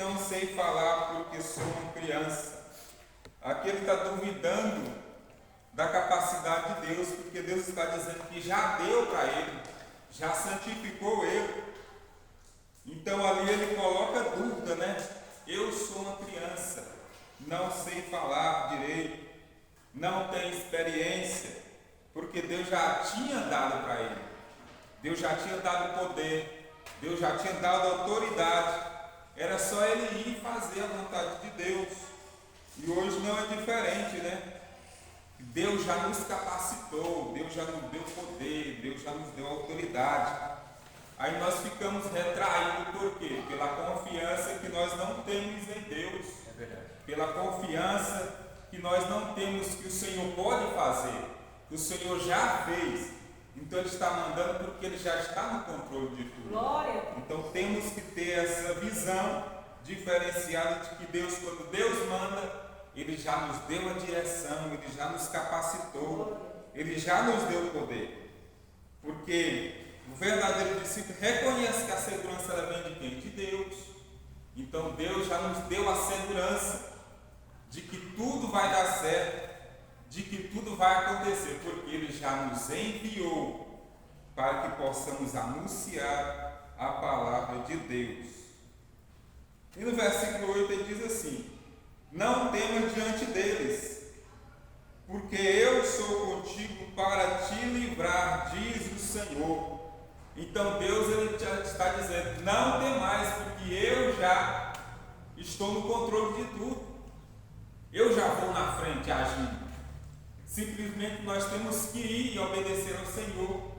não sei falar porque sou uma criança. Aqui ele está duvidando da capacidade de Deus, porque Deus está dizendo que já deu para ele, já santificou ele. Então ali ele coloca dúvida, né? Eu sou uma criança, não sei falar direito, não tenho experiência, porque Deus já tinha dado para ele, Deus já tinha dado poder, Deus já tinha dado autoridade, era só ele ir fazer a vontade de Deus. E hoje não é diferente, né? Deus já nos capacitou, Deus já nos deu poder, Deus já nos deu autoridade. Aí nós ficamos retraídos, por quê? Pela confiança que nós não temos em Deus. É verdade. Pela confiança que nós não temos que o Senhor pode fazer, que o Senhor já fez. Então Ele está mandando porque Ele já está no controle de tudo. Glória. Então temos que ter essa visão diferenciada de que Deus, quando Deus manda, Ele já nos deu a direção, Ele já nos capacitou, Ele já nos deu poder. Porque o verdadeiro discípulo reconhece que a segurança ela vem de quem? De Deus. Então Deus já nos deu a segurança de que tudo vai dar certo, de que tudo vai acontecer, porque Ele já nos enviou para que possamos anunciar a palavra de Deus. E no versículo 8 ele diz assim: não temas diante deles, porque eu sou contigo para te livrar, diz o Senhor. Então Deus ele já está dizendo: não temais, porque eu já estou no controle de tudo. Eu já vou na frente agindo. Simplesmente nós temos que ir e obedecer ao Senhor,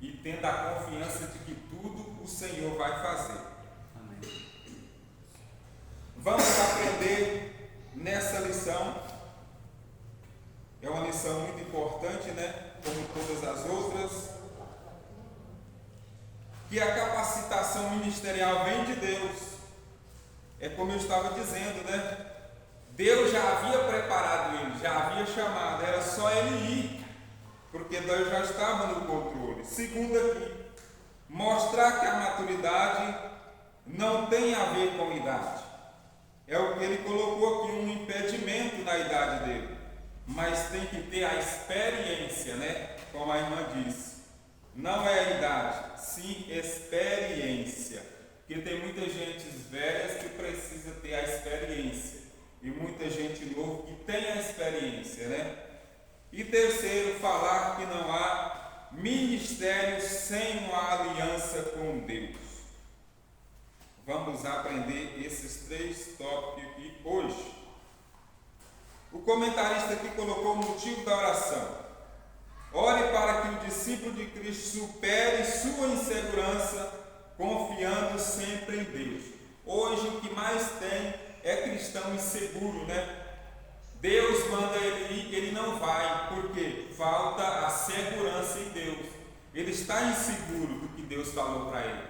e tendo a confiança de que tudo o Senhor vai fazer. Amém. Vamos aprender nessa lição. É uma lição muito importante, né? Como todas as outras. Que a capacitação ministerial vem de Deus. É como eu estava dizendo, né? Deus já havia preparado ele, já havia chamado, era só ele ir, porque Deus já estava no controle. Segundo aqui, mostrar que a maturidade não tem a ver com idade. É o que ele colocou aqui, um impedimento na idade dele, mas tem que ter a experiência, né? Como a irmã disse, não é a idade, sim experiência, porque tem muita gente velha que precisa ter a experiência, e muita gente nova que tem a experiência, né? E terceiro, falar que não há ministério sem uma aliança com Deus. Vamos aprender esses três tópicos aqui hoje. O comentarista aqui colocou o motivo da oração. Ore para que o discípulo de Cristo supere sua insegurança, confiando sempre em Deus. Hoje o que mais tem é cristão inseguro, né? Deus manda ele ir, ele não vai, porque falta a segurança em Deus. Ele está inseguro do que Deus falou para ele.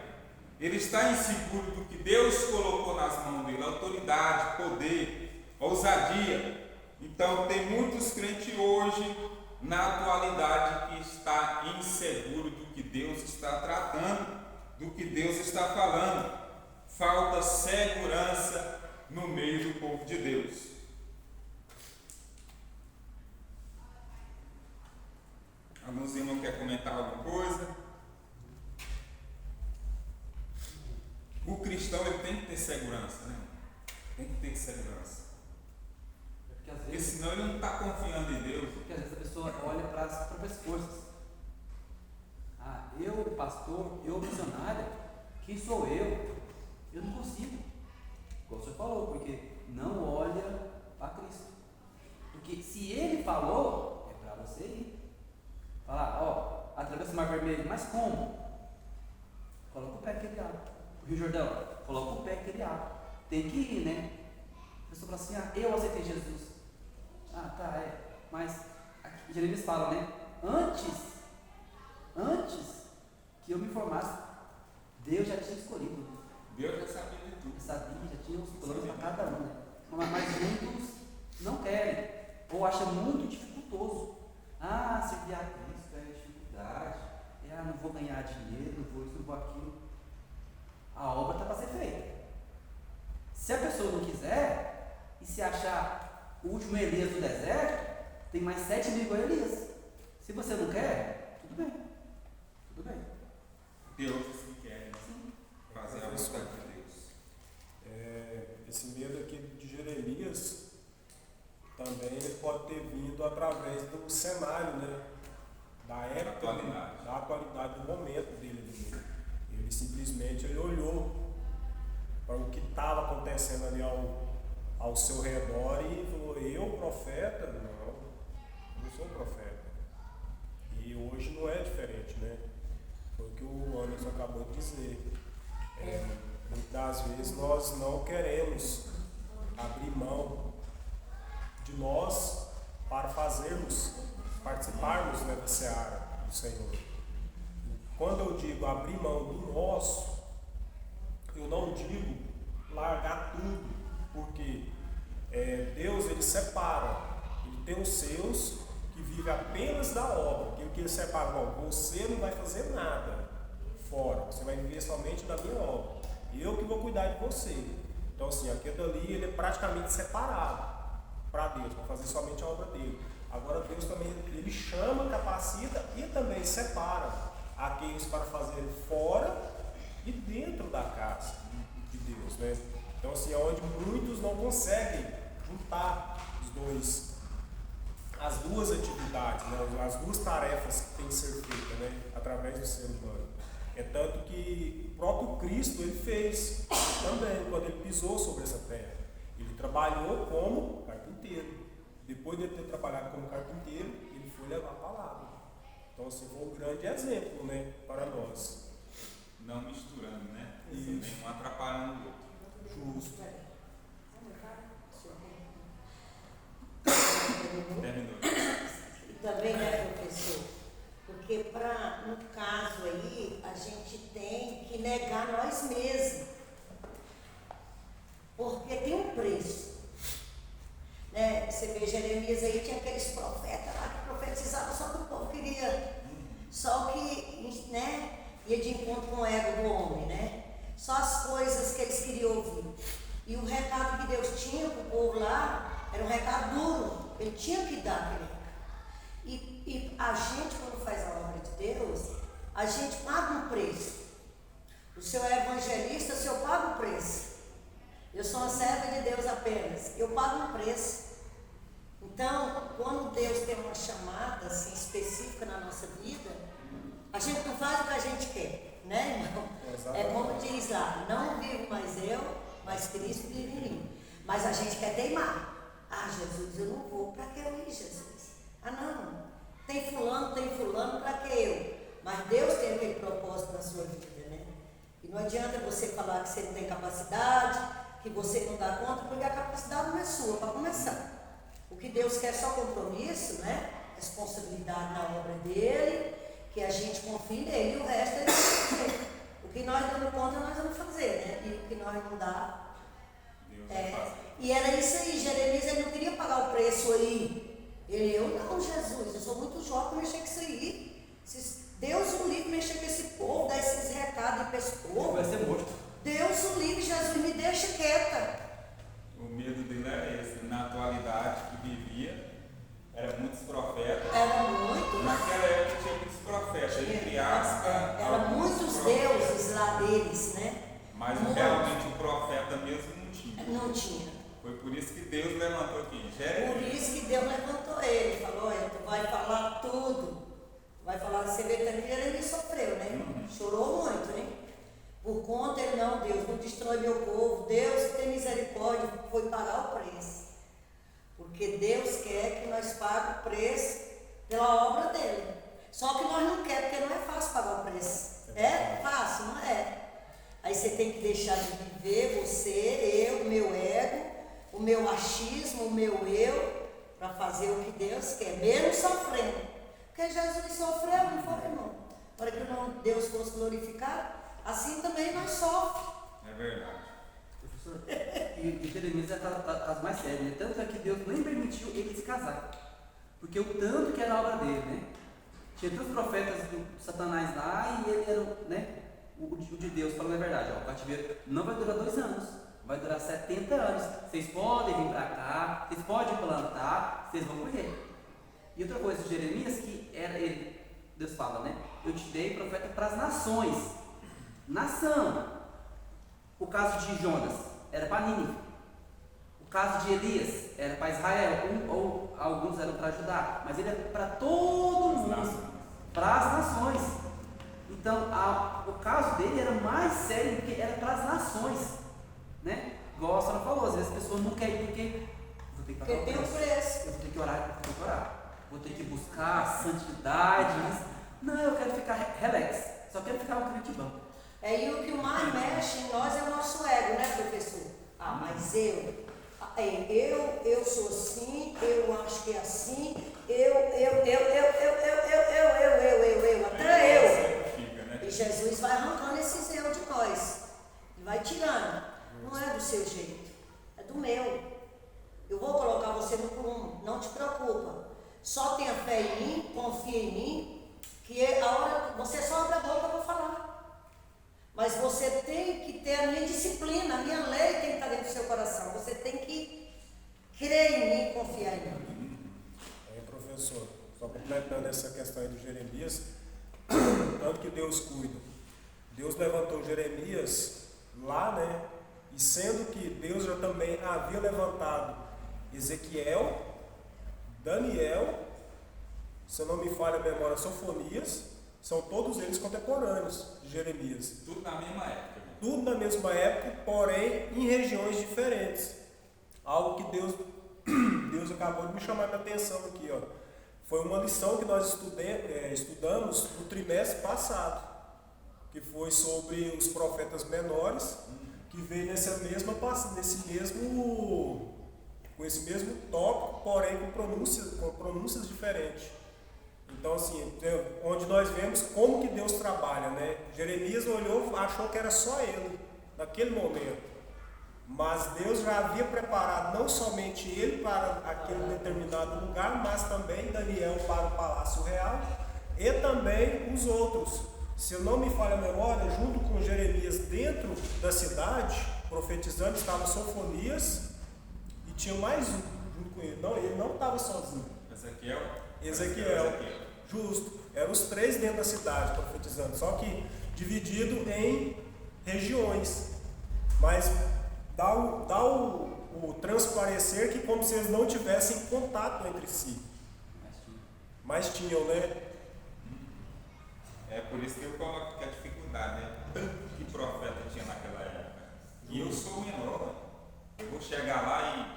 Ele está inseguro do que Deus colocou nas mãos dele, autoridade, poder, ousadia. Então tem muitos crentes hoje, na atualidade, que está inseguro do que Deus está tratando, do que Deus está falando. Falta segurança no meio do povo de Deus. Alguns irmãos querem comentar alguma coisa? O cristão ele tem que ter segurança, né? Tem que ter segurança. Porque às Porque vezes, senão ele não está confiando em Deus. porque às vezes a pessoa olha para as próprias forças. Ah, eu, pastor, eu, missionária, quem sou eu? Eu não consigo. Como o senhor falou, porque não olha para Cristo. Porque se ele falou, é para você ir. Falar, ó, atravessa o mar vermelho, mas como? Coloca o pé que ele abre. O Rio Jordão, coloca o pé que ele abre. Tem que ir, né? A pessoa fala assim, ah, eu aceitei Jesus. Ah, tá, é. Mas, aqui, Jeremias fala, né? Antes que eu me formasse, Deus já tinha escolhido. Deus já sabia de tudo. Eu sabia, já tinha os planos para cada um, né? Mas muitos não querem, ou acham muito dificultoso. Ah, servir a Cristo é dificuldade, não vou ganhar dinheiro, não vou isso, não vou aquilo. A obra está para ser feita. Se a pessoa último Elias do deserto, tem mais 7 mil igual Elias. Se você não quer, tudo bem. Tudo bem. Deus assim quer fazer a vontade de Deus. Esse medo aqui de Jeremias também ele pode ter vindo através do cenário, né? Da época, da atualidade do momento dele. Ele simplesmente olhou para o que estava acontecendo ali ao seu redor e falou: eu, profeta? Não, eu não sou profeta. E hoje não é diferente, né? Foi o que o Anderson acabou de dizer. Muitas vezes nós não queremos abrir mão de nós para participarmos, né, da seara do Senhor. Quando eu digo abrir mão do nosso, eu não digo largar tudo, porque Deus ele separa, ele tem os seus que vivem apenas da obra, que o que ele separa, você não vai fazer nada fora, você vai viver somente da minha obra, eu que vou cuidar de você. Então assim, aquele ali ele é praticamente separado para Deus, para fazer somente a obra dele. Agora Deus também ele chama, capacita e também separa aqueles para fazer fora e dentro da casa de Deus, né? Então assim, é onde muitos não conseguem juntar as duas atividades, né? As duas tarefas que têm que ser feitas, né? Através do ser humano. É tanto que o próprio Cristo ele fez também, quando ele pisou sobre essa terra. Ele trabalhou como carpinteiro. Depois de ele ter trabalhado como carpinteiro, ele foi levar a palavra. Então, assim, foi um grande exemplo, né, para nós. Não misturando, né? Isso. Nenhum atrapalhando o outro. Justo. Terminou. E também, né, professor? Porque no caso aí, a gente tem que negar nós mesmos. Porque tem um preço. Né? Você vê Jeremias aí, tinha aqueles profetas lá que profetizavam só que o povo queria. Só que, né, ia de encontro com o ego do homem, né? Só as coisas que eles queriam ouvir. E o recado que Deus tinha para o povo lá era um recado duro. Ele tinha que dar aquele recado. E a gente, quando faz a obra de Deus, a gente paga um preço. O senhor é evangelista, o senhor paga um preço. Eu sou uma serva de Deus apenas. Eu pago um preço. Então, quando Deus tem uma chamada assim, específica na nossa vida, a gente não faz o que a gente quer, né, irmão? É como diz lá: não vivo mais eu, mas Cristo vive em mim. Mas a gente quer teimar. Ah, Jesus, eu não vou. Para que eu ir, Jesus? Ah, não. Tem fulano, para que eu? Mas Deus tem aquele propósito na sua vida, né? E não adianta você falar que você não tem capacidade, que você não dá conta, porque a capacidade não é sua, para começar. O que Deus quer é só compromisso, né? Responsabilidade na obra dele, que a gente confie nele, e o resto ele vai fazer. O que nós damos conta, nós vamos fazer, né? E o que nós não dá. E era isso aí, Jeremias ele não queria pagar o preço aí. Eu não, Jesus, eu sou muito jovem para mexer com isso aí. Deus o livre mexer com esse povo, dar esses recados para esse povo. Vai ser morto. Deus o livre, Jesus, me deixa quieta. O medo dele era esse. Na atualidade que vivia, eram muitos profetas. Era muito. Naquela época tinha muitos profetas, entre aspas. Eram muitos deuses lá deles, né? Mas realmente o profeta mesmo não tinha. Não tinha. Foi por isso que Deus levantou quem? Jeremias. Por isso que Deus levantou ele. Falou: olha, tu vai falar tudo. Vai falar, você vê também, ele sofreu, né? Chorou muito, né? Por conta ele, não, Deus, não destrói meu povo. Deus tem misericórdia, foi pagar o preço. Porque Deus quer que nós paguemos o preço pela obra dele. Só que nós não queremos, porque não é fácil pagar o preço. É fácil, não é? Aí você tem que deixar de viver, você, eu, o meu ego, o meu achismo, o meu eu, para fazer o que Deus quer, mesmo sofrendo. Porque Jesus sofreu, não foi, irmão? Para que Deus fosse glorificado, assim também nós sofremos. É verdade. Professor, e Jeremias é as mais sérias, né? Tanto é que Deus nem permitiu ele se casar. Porque o tanto que era a obra dele, né? Tinha tantos profetas do Satanás lá e ele era, né? O de Deus, falando a verdade, ó, o cativeiro não vai durar 2 anos, vai durar 70 anos. Vocês podem vir para cá, semear, vocês podem plantar, vocês vão colher. E outra coisa de Jeremias, que era ele, Deus fala, né? Eu te dei profeta para as nações. Nação. O caso de Jonas era para Nínive. O caso de Elias era para Israel, ou alguns eram para Judá, mas ele é para todo mundo, para as nações. Então, o caso dele era mais sério porque era para as nações, né? Igual a senhora falou, às vezes as pessoas não querem porque vou ter que pagar o Porque tem um preço. eu vou ter que orar, vou ter que buscar santidade. Não, eu quero ficar relax, só quero ficar um crente bom. E o que mais mexe em nós é o nosso ego, né, professor? Mas eu sou assim, eu acho que é assim, até eu. E Jesus vai arrancando esses eu de nós, e vai tirando. Não é do seu jeito, é do meu. Eu vou colocar você no prumo, não te preocupa. Só tenha fé em mim, confia em mim, que a hora você só abre a boca, eu vou falar. Mas você tem que ter a minha disciplina, a minha lei tem que estar dentro do seu coração. Você tem que crer em mim e confiar em mim. Professor, só completando essa questão aí do Jeremias, tanto que Deus cuida. Deus levantou Jeremias lá, né? E sendo que Deus já também havia levantado Ezequiel, Daniel, se eu não me falha a memória, Sofonias, são todos eles contemporâneos de Jeremias. Tudo na mesma época. Tudo na mesma época, porém em regiões diferentes. Algo que Deus acabou de me chamar a atenção aqui, ó. Foi uma lição que nós estudamos no trimestre passado, que foi sobre os profetas menores, que veio com esse mesmo tópico, porém com pronúncias diferentes. Então, assim, onde nós vemos como que Deus trabalha, né? Jeremias olhou, achou que era só ele, naquele momento. Mas Deus já havia preparado não somente ele para aquele determinado lugar, mas também Daniel para o Palácio Real e também os outros. Se eu não me falha a memória, junto com Jeremias dentro da cidade, profetizando, estava Sofonias e tinha mais um junto com ele. Não, ele não estava sozinho. Ezequiel. Justo. Eram os 3 dentro da cidade profetizando, só que dividido em regiões. Mas dá o transparecer que como se eles não tivessem contato entre si. Mas tinham, né? É por isso que eu coloco que a dificuldade, né? Tanto que profeta tinha naquela época. E eu sou menor. Eu vou chegar lá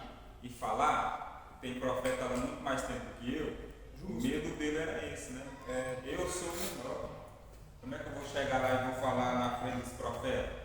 e falar, tem profeta há muito mais tempo que eu. O medo dele era esse, né? Eu sou menor. Como é que eu vou chegar lá e vou falar na frente dos profetas?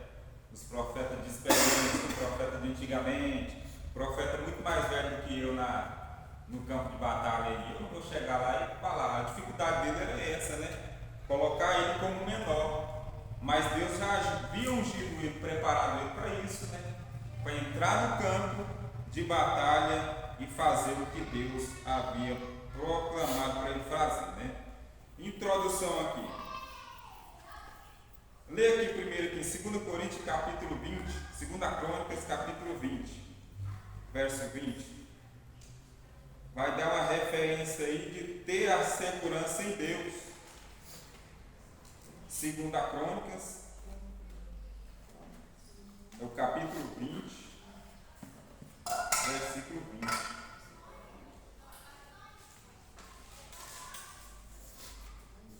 Os profetas de experiência, os profetas de antigamente, profeta muito mais velho do que eu no campo de batalha. Eu não vou chegar lá e falar. A dificuldade dele era essa, né? Colocar ele como menor. Mas Deus já havia ungido ele, preparado ele para isso, né? Para entrar no campo de batalha e fazer o que Deus havia proclamado para ele fazer, né? Introdução aqui. Lê aqui primeiro aqui em 2 Coríntios capítulo 20, 2 Crônicas capítulo 20, verso 20. Vai dar uma referência aí de ter a segurança em Deus. 2 Crônicas, é o capítulo 20, versículo 20.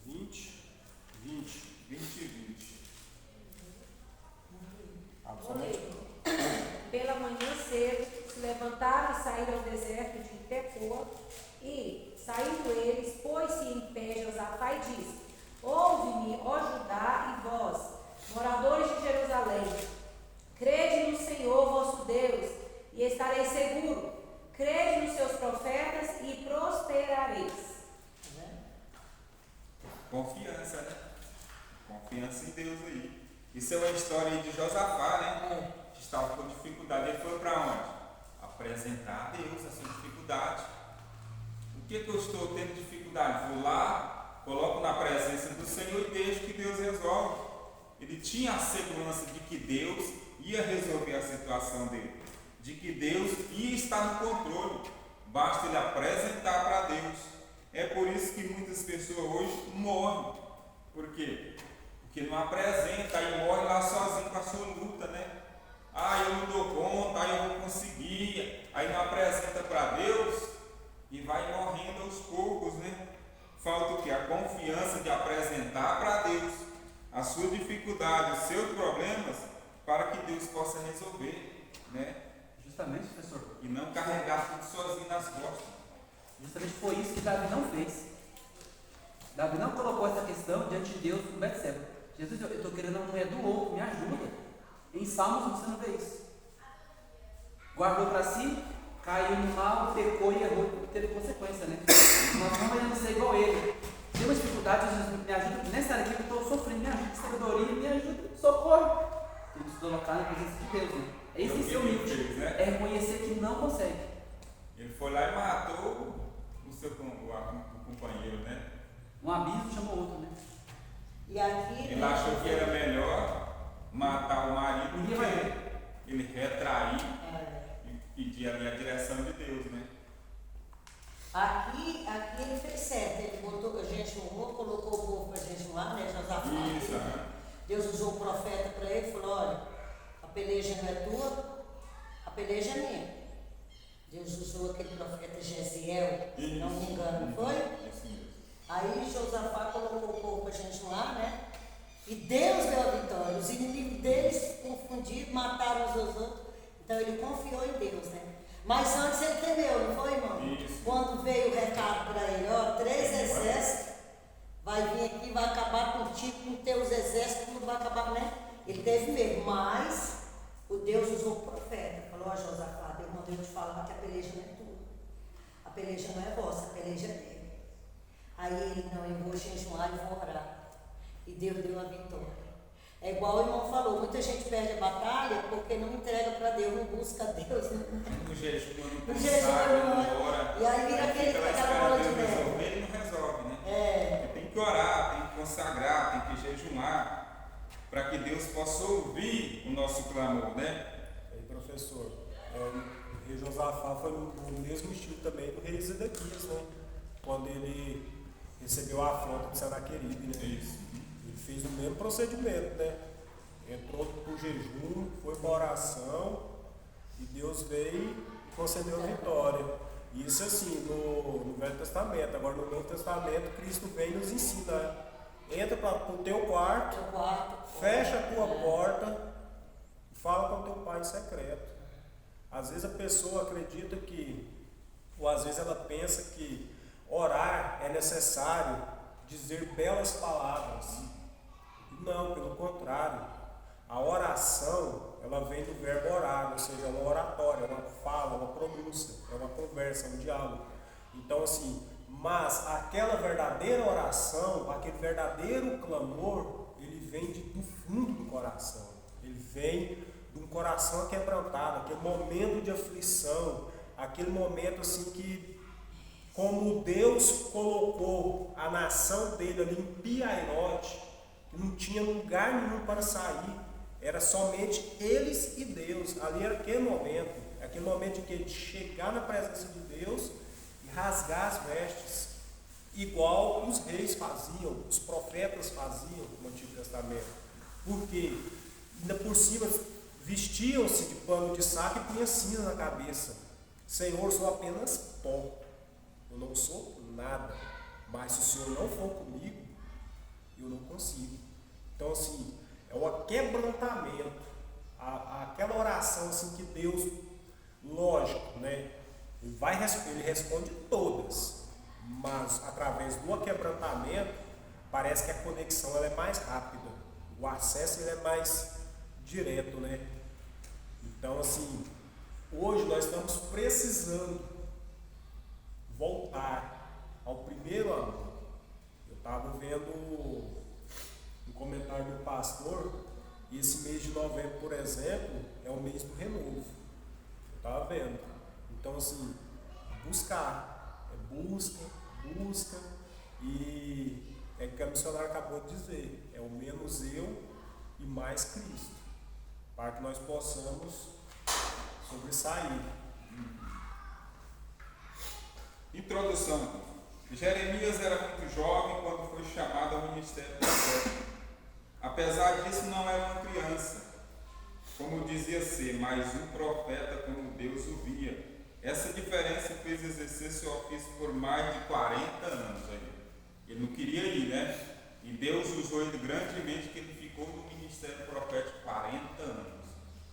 20. Pela manhã cedo se levantaram e saíram ao deserto de Tecoa, e, saindo eles, pôs-se em pé Josafá e disse: Ouve-me, ó Judá e vós, moradores de Jerusalém, crede no Senhor vosso Deus, e estareis seguros. Crede nos seus profetas e prosperareis. Confiança, né? Confiança em Deus aí. Isso é uma história aí de Josafá, né? Que estava com dificuldade. Ele foi para onde? Apresentar a Deus a sua dificuldade. O que eu estou tendo dificuldade? Vou lá, coloco na presença do Senhor e deixo que Deus resolve. Ele tinha a segurança de que Deus ia resolver a situação dele. de que Deus está no controle. Basta ele apresentar para Deus. É por isso que muitas pessoas hoje morrem. Por quê? Porque não apresenta, aí morre lá sozinho com a sua luta, né? Eu não dou conta, eu vou conseguir. Aí não apresenta para Deus e vai morrendo aos poucos, né? Falta o quê? A confiança de apresentar para Deus a sua dificuldade, os seus problemas, para que Deus possa resolver, né? Justamente, professor. E não carregar tudo sozinho nas costas. Justamente foi isso que Davi não fez. Davi não colocou essa questão diante de Deus no Betseba. Jesus, eu estou querendo uma mulher do outro, me ajuda. Em Salmos você não vê isso. Guardou para si, caiu no mal, pecou e errou, teve consequência, né? Nós não vamos ser igual a ele. Tem uma dificuldade, Jesus me ajuda, nessa área aqui que eu estou sofrendo, me ajuda, sabedoria, me ajuda, socorro. Tem que se colocar na presença de Deus, né? É isso que ser humilde, né? É reconhecer que não consegue. Ele foi lá e matou o seu companheiro, né? Um abismo chamou outro, né? E aqui, ele achou que era melhor matar o marido do que ele retrair e pedir ali a direção de Deus, né? Aqui ele fez certo, ele botou jejuou, colocou o povo para jejuar, né? Josafá. Isso, Deus usou o profeta para ele e falou: olha, a peleja não é tua, a peleja é minha. Deus usou aquele profeta Jesiel, se não me engano, não foi? Isso mesmo. Aí Josafá colocou o povo para jejuar, né? E Deus deu a vitória. Os inimigos deles confundiram, mataram os outros. Então ele confiou em Deus, né? Mas antes ele temeu, não foi, irmão? Isso. Quando veio o recado para ele, 3 exércitos, vai vir aqui, vai acabar contigo, com teus exércitos, tudo vai acabar, né? Ele teve medo, mas o Deus usou o profeta. Falou: Josafá, Deus mandou te falar que a peleja não é tua. A peleja não é vossa, a peleja é dele. Aí ele: não, eu vou jejuar e vou orar. E Deus deu a vitória. É igual o irmão falou, muita gente perde a batalha porque não entrega para Deus, não busca Deus. No jejum, no jejum, não ora. E aí vira aquela bola de neve. Ele não resolve, né? É. Tem que orar, tem que consagrar, tem que jejuar, para que Deus possa ouvir o nosso clamor, né? Aí, professor, o rei Josafá foi no mesmo estilo também do rei Zedequias, né? Quando ele recebeu a afronta de Senaqueribe, né? Isso. Ele fez o mesmo procedimento, né? Entrou pro jejum, foi para oração e Deus veio e concedeu a vitória. Isso assim, no Velho Testamento. Agora no Novo Testamento, Cristo vem e nos ensina. Entra para o teu quarto, fecha a tua porta e fala com o teu pai em secreto. Às vezes a pessoa acredita que, ou às vezes ela pensa que orar é necessário dizer belas palavras. Não, pelo contrário. A oração, ela vem do verbo orar, ou seja, é uma oratória, é uma fala, uma pronúncia, é uma conversa, um diálogo. Então assim, mas aquela verdadeira oração, aquele verdadeiro clamor, ele vem do fundo do coração. Ele vem de um coração quebrantado, aquele momento de aflição, aquele momento assim que, como Deus colocou a nação dele ali em Piairote, que não tinha lugar nenhum para sair, era somente eles e Deus. Ali era aquele momento de que chegar na presença de Deus e rasgar as vestes, igual os reis faziam, os profetas faziam no Antigo Testamento. Porque ainda por cima vestiam-se de pano de saco e punham cinza na cabeça. Senhor, sou apenas pó, eu não sou nada, mas se o Senhor não for comigo, eu não consigo. Então assim, é o aquebrantamento, aquela oração assim que Deus, lógico, né? Ele responde todas, mas através do aquebrantamento parece que a conexão ela é mais rápida, o acesso ele é mais direto, né? Então assim, hoje nós estamos precisando voltar ao primeiro amor. Eu estava vendo um comentário do pastor, e esse mês de novembro, por exemplo, é o mês do renovo. Eu estava vendo. Então, assim, buscar. Busca. E é o que a missionária acabou de dizer. É o menos eu e mais Cristo. Para que nós possamos sobressair. Introdução. Jeremias era muito jovem quando foi chamado ao ministério profético. Apesar disso, não era uma criança, como dizia ser, mas um profeta como Deus o via. Essa diferença fez exercer seu ofício por mais de 40 anos. Ele não queria ir, né? E Deus usou ele grandemente, que ele ficou no ministério profético 40 anos.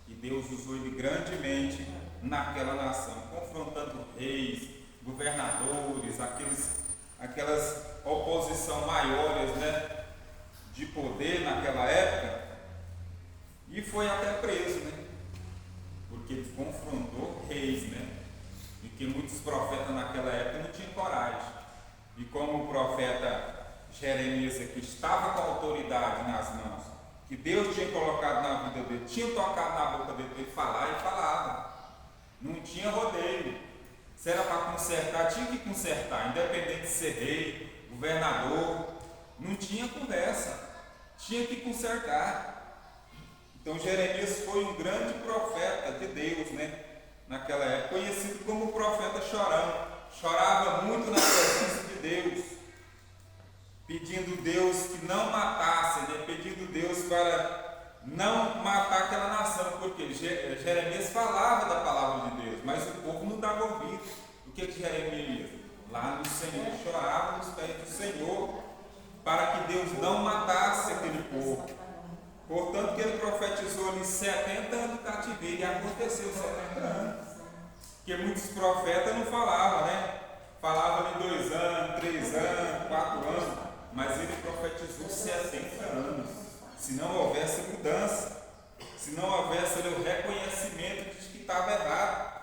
E Deus usou ele grandemente naquela nação, confrontando reis, governadores, aquelas oposição maiores, né, de poder naquela época, e foi até preso, né, porque ele confrontou reis, né, e que muitos profetas naquela época não tinham coragem. E como o profeta Jeremias aqui estava com a autoridade nas mãos, que Deus tinha colocado na vida dele, tinha tocado na boca dele para ele falar, e falava, não tinha rodeio. Se era para consertar, tinha que consertar, independente de ser rei, governador, não tinha conversa, tinha que consertar. Então Jeremias foi um grande profeta de Deus, né? Naquela época, conhecido como o profeta chorão. Chorava muito na presença de Deus, pedindo Deus que não matasse, né? Pedindo Deus para não matar aquela nação, porque Jeremias falava da palavra de Deus, mas o povo não dava ouvido. O que Jeremias? Lá no Senhor, chorava nos pés do Senhor, para que Deus não matasse aquele povo. Portanto, que ele profetizou ali 70 anos de cativeiro, e aconteceu 70 anos. Porque muitos profetas não falavam, né? Falavam ali 2 anos, 3 anos, 4 anos, mas ele profetizou 70 anos. Se não houvesse mudança, se não houvesse ali o reconhecimento de que estava errado.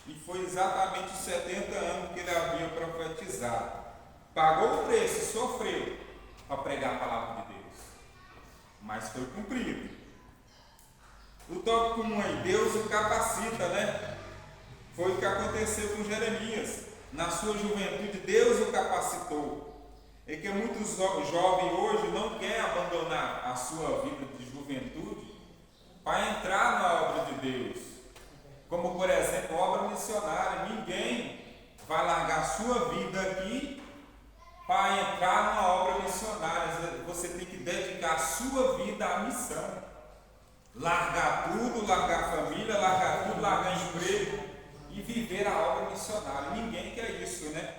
E foi exatamente os 70 anos que ele havia profetizado. Pagou o preço, sofreu para pregar a palavra de Deus, mas foi cumprido. O tópico 1 aí, Deus o capacita, né? Foi o que aconteceu com Jeremias. Na sua juventude, Deus o capacitou. É que muitos jovens hoje não querem abandonar a sua vida de juventude para entrar na obra de Deus. Como, por exemplo, obra missionária. Ninguém vai largar a sua vida aqui para entrar na obra missionária. Você tem que dedicar a sua vida à missão. Largar tudo, largar a família, largar tudo, largar emprego e viver a obra missionária. Ninguém quer isso, né?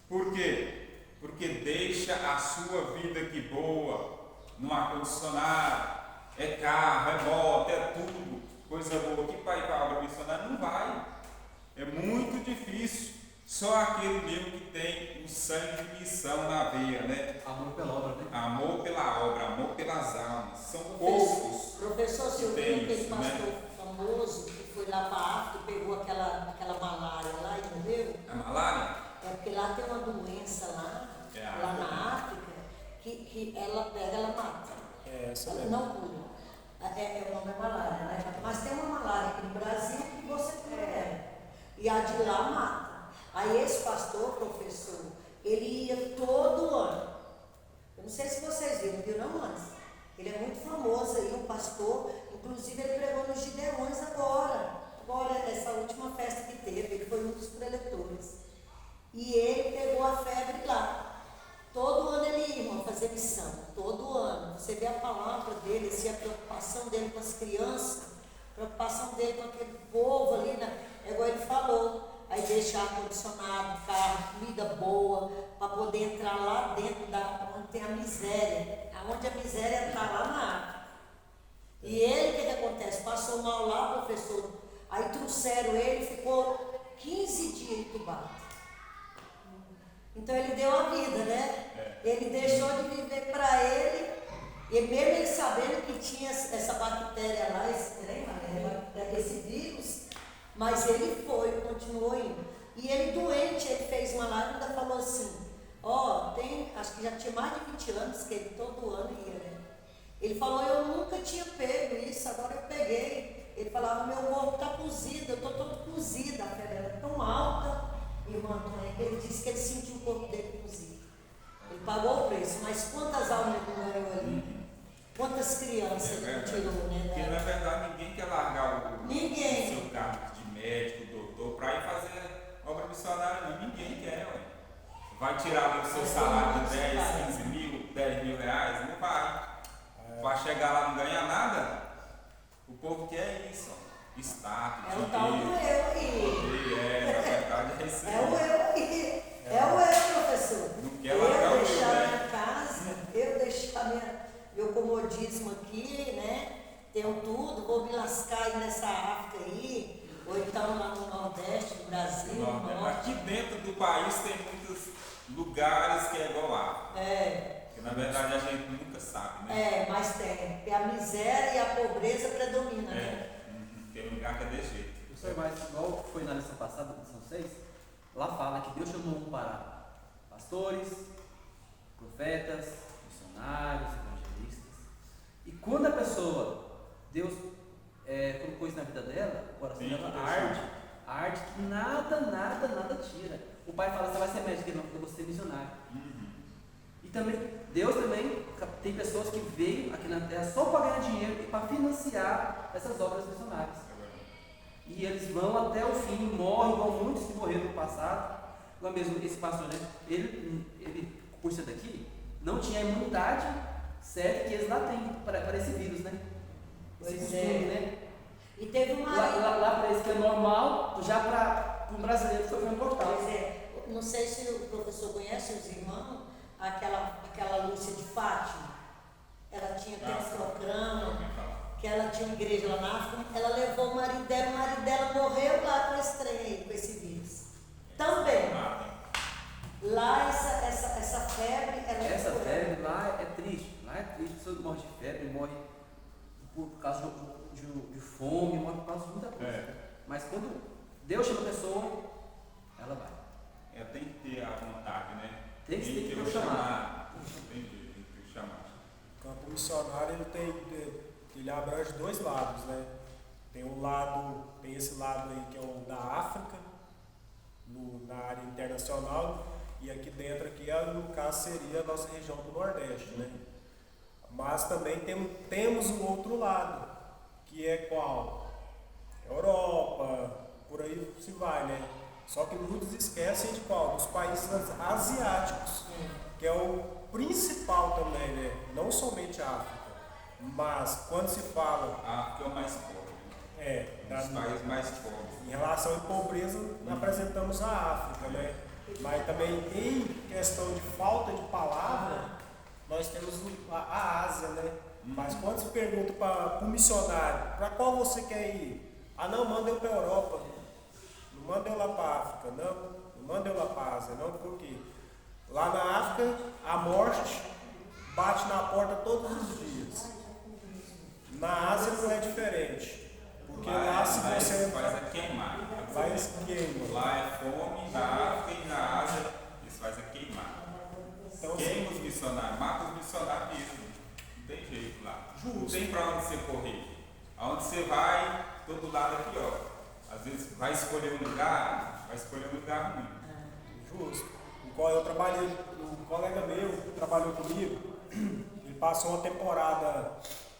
Por quê? Porque deixa a sua vida aqui boa, no ar-condicionado, é carro, é moto, é tudo, coisa boa, que para ir para a obra missionária não vai. É muito difícil. Só aquele mesmo que tem o sangue de missão na veia, né? Amor pela obra, né? Amor pela obra, amor pelas almas. São poucos. Professor, se eu vi aquele isso, pastor né? famoso que foi lá para a África e pegou aquela malária lá e morreu. A malária? É porque lá tem uma doença lá na África, que ela pega, ela mata. Essa Ela mesmo. não cura. O nome é malária, né? Mas tem uma malária aqui no Brasil que você cura ela. E a de lá mata. Aí esse pastor, professor, ele ia todo ano. Eu não sei se vocês viram não antes. Ele é muito famoso aí, um pastor. Inclusive ele pregou nos Gideões agora, essa última festa que teve. Ele foi um dos preletores. E ele pegou a febre lá. Todo ano ele ia, irmão, fazer missão. Todo ano. Você vê a palavra dele, assim, a preocupação dele com as crianças, a preocupação dele com aquele povo ali, né? É igual ele falou. Aí deixar ar-condicionado, carro, comida boa, para poder entrar lá dentro onde tem a miséria. Onde a miséria está lá na África. E ele, o que acontece? Passou mal lá, professor. Aí trouxeram ele, ficou 15 dias entubado. Então ele deu a vida, né? Ele deixou de viver para ele, e mesmo ele sabendo que tinha essa bactéria lá, esse vírus, mas ele foi, continuou indo. E ele doente, ele fez uma live e ainda falou assim, acho que já tinha mais de 20 anos que ele todo ano ia, né? Ele falou, eu nunca tinha pego isso, agora eu peguei. Ele falava, meu corpo está cozido, eu estou todo cozido, a febre era tão alta, irmã Antônia, que ele disse que ele sentiu o corpo dele cozido. Ele pagou o preço, mas quantas almas ele ganhou ali? Quantas crianças ele tirou, né? Porque na verdade ninguém quer largar o seu carro. vai tirar ali o seu salário de 10, 15 mil, 10 mil reais? Não vai. Vai chegar lá e não ganhar nada? O povo quer isso, ó. Status, É o tal do eu aí. na verdade é isso aí. É o eu aí. É o eu, professor. Não quer largar Eu o deixar eu, né? minha casa, eu deixar meu comodismo aqui, né? Tenho tudo, vou me lascar aí nessa África aí, ou então lá no Nordeste do Brasil, no Norte. Aqui dentro do país tem muitos lugares que é igual lá. Que na verdade a gente nunca sabe, né? Mas tem. Porque a miséria e a pobreza predominam, né? Tem lugar que é desse jeito. Professor, mas igual foi na lição passada, lição 6, lá fala que Deus chamou um para pastores, profetas, missionários, evangelistas. E quando a pessoa, Deus colocou isso na vida dela, o coração dela arde que nada tira. O pai fala, você vai ser médico, não, porque eu vou ser missionário. E também, Deus também tem pessoas que veio aqui na terra só para ganhar dinheiro e para financiar essas obras missionárias. E eles vão até o fim, morrem igual muitos que morreram no passado. Igual mesmo esse pastor, né? Ele, por ser daqui, não tinha a imunidade certa que eles lá têm para esse vírus, né? Esse costume, né? E teve uma. Lá para eles que é normal, já para um brasileiro foi importante. Pois é. Não sei se o professor conhece os irmãos, aquela Lúcia de Fátima. Ela tinha tetracrano, que ela tinha uma igreja lá na África, ela levou o marido dela morreu lá com esse trem aí, com esse vírus. Também. Lá essa febre, essa febre lá é triste. Lá é triste, a pessoa morre de febre, morre por causa de fome, morre por causa de muita coisa. Mas quando Deus chama a pessoa, ela vai. Tem que ter a vontade, né? Tem que ter o chamado. Tem que ter o chamado. O campo missionário ele abrange dois lados, né? Tem esse lado aí que é o da África, na área internacional, e aqui dentro no caso seria a nossa região do Nordeste, né? Mas também temos um outro lado, que é qual? Europa, por aí se vai, né? Só que muitos esquecem de qual? Dos países asiáticos, que é o principal também, né? Não somente a África, mas quando se fala... A África é o mais pobre. Os países mais pobres. Em relação à pobreza, apresentamos a África, né? Mas também em questão de falta de palavra, nós temos a Ásia, né? Mas quando se pergunta para o missionário, para qual você quer ir? Não, manda eu para a Europa. Não manda eu lá para a África, não manda eu lá para a Ásia, não, porque lá na África a morte bate na porta todos os dias. Na Ásia não é diferente, porque lá se você faz a queimar. vai queima. Lá é fome, na África e na Ásia eles fazem a queimar. Então, Queima os missionários, mata os missionários mesmo. Não tem jeito lá. Não tem para onde você correr. Aonde você vai, todo lado é pior. Às vezes vai escolher um lugar ruim. Justo. O qual eu trabalhei, um colega meu que trabalhou comigo, ele passou uma temporada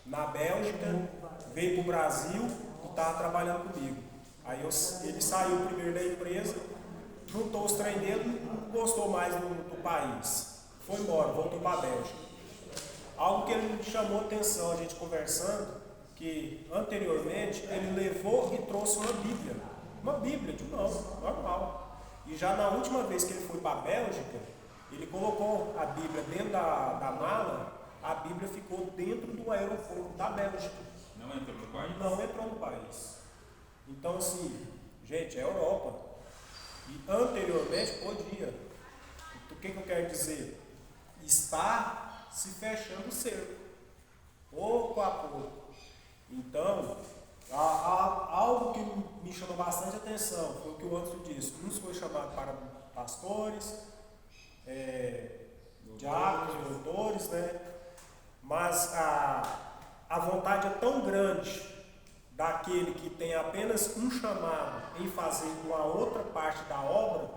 na Bélgica, veio para o Brasil e estava trabalhando comigo. Aí ele saiu primeiro da empresa, juntou os trem dele, não gostou mais do país. Foi embora, voltou para a Bélgica. Algo que ele me chamou a atenção, a gente conversando, que anteriormente ele levou e trouxe uma Bíblia de mão, normal. E já na última vez que ele foi para a Bélgica, ele colocou a Bíblia dentro da mala, a Bíblia ficou dentro do aeroporto da Bélgica. Não entrou no país? Não entrou no país. Então assim, gente, é Europa. E anteriormente podia. O que eu quero dizer? Está se fechando o cerco, pouco a pouco. Então, algo que me chamou bastante atenção foi o que o Anderson disse. Uns foi chamado para pastores, diáconos, doutores, né? Mas a vontade é tão grande daquele que tem apenas um chamado em fazer uma outra parte da obra,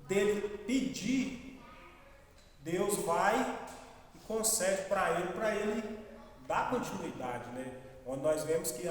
dele pedir, Deus vai e concede para ele dar continuidade, né? Onde nós vemos que